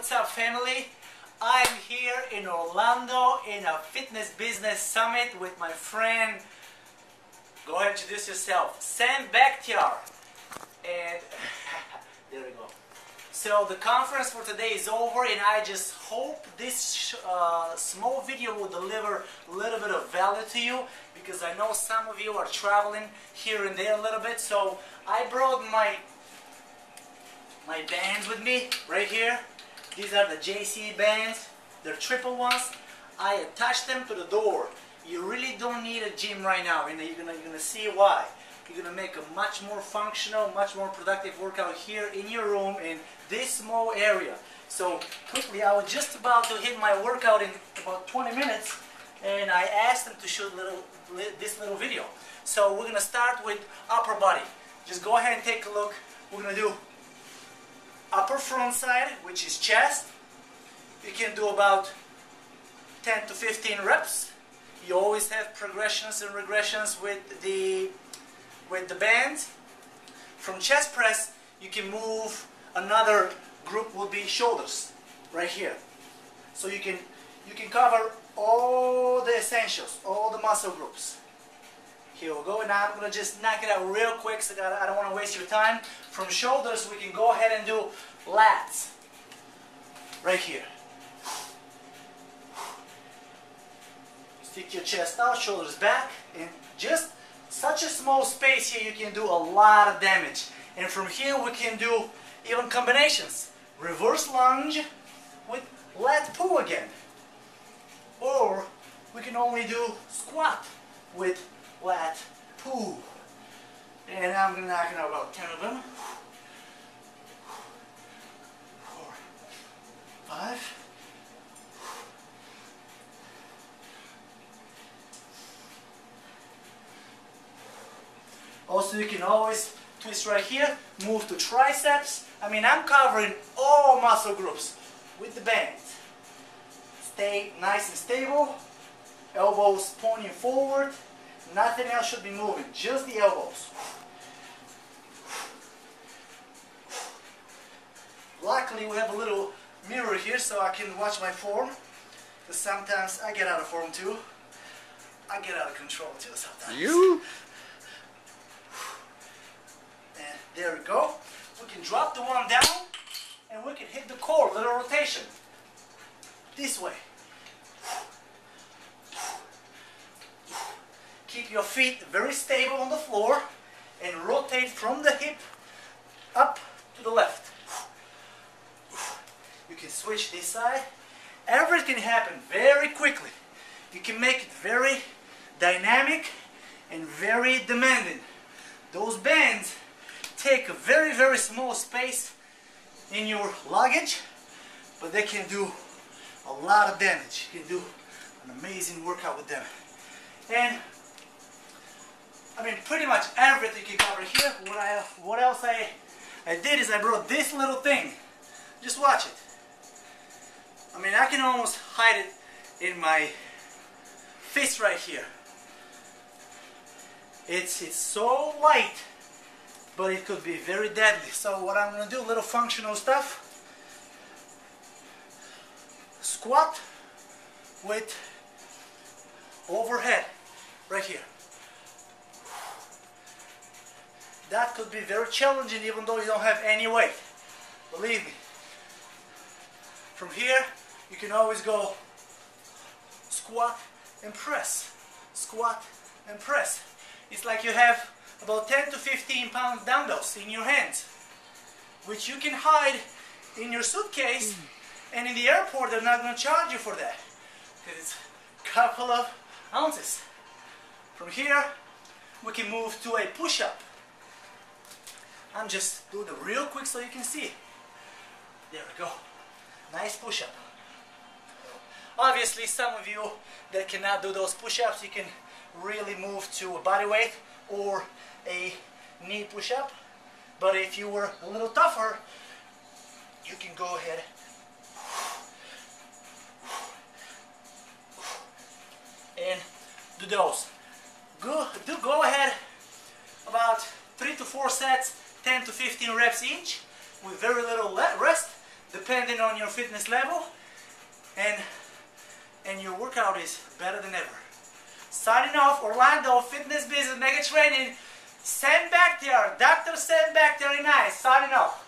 what's up family? I'm here in Orlando in a fitness business summit with my friend, go ahead and introduce yourself, Sam Bakhtiar. And there we go. So the conference for today is over and I just hope this small video will deliver a little bit of value to you, because I know some of you are traveling here and there a little bit. So I brought my bands with me right here. These are the JC bands. They're triple ones. I attach them to the door. You really don't need a gym right now, and you're gonna see why. You're gonna make a much more functional, much more productive workout here in your room in this small area. So quickly, I was just about to hit my workout in about 20 minutes, and I asked them to shoot this little video. So we're gonna start with upper body. Just go ahead and take a look. We're gonna do upper front side, which is chest. You can do about 10 to 15 reps. You always have progressions and regressions with the bands. From chest press, you can move. Another group will be shoulders, right here. So you can cover all the essentials, all the muscle groups. Here we go. Now I'm gonna just knock it out real quick, so I don't want to waste your time. From shoulders, we can go ahead and do lats, right here. Stick your chest out, shoulders back, and just such a small space here, you can do a lot of damage. And from here, we can do even combinations. Reverse lunge with lat pull again. Or we can only do squat with lat pull. And I'm going to knock out about 10 of them. 4, 5. Also, you can always twist right here, move to triceps. I mean, I'm covering all muscle groups with the bands. Stay nice and stable. Elbows pointing forward. Nothing else should be moving, just the elbows. Luckily, we have a little mirror here so I can watch my form, because sometimes I get out of form too. I get out of control too sometimes. You? And there we go. We can drop the one down and we can hit the core, little rotation. This way. Keep your feet very stable on the floor and rotate from the hip up to the left. You can switch this side. Everything can happen very quickly. You can make it very dynamic and very demanding. Those bands take a very, very small space in your luggage, but they can do a lot of damage. You can do an amazing workout with them. And I mean, pretty much everything you can cover here. What else I did is I brought this little thing. Just watch it. I mean, I can almost hide it in my fist right here. It's so light, but it could be very deadly. So what I'm going to do, a little functional stuff. Squat with overhead, right here. That could be very challenging even though you don't have any weight. Believe me. From here, you can always go squat and press. Squat and press. It's like you have about 10 to 15 pound dumbbells in your hands, which you can hide in your suitcase, and in the airport they're not going to charge you for that, because it's a couple of ounces. From here, we can move to a push-up. I'm just doing it real quick so you can see. There we go. Nice push-up. Obviously, some of you that cannot do those push-ups, you can really move to a body weight or a knee push-up. But if you were a little tougher, you can go ahead and do those. Go ahead about 3 to 4 sets, 10 to 15 reps each, with very little rest. depending on your fitness level, and your workout is better than ever. Signing off, Orlando Fitness Business Mega Training. Sam Bakhtiar, Dr. Sam Bakhtiar and I, signing off.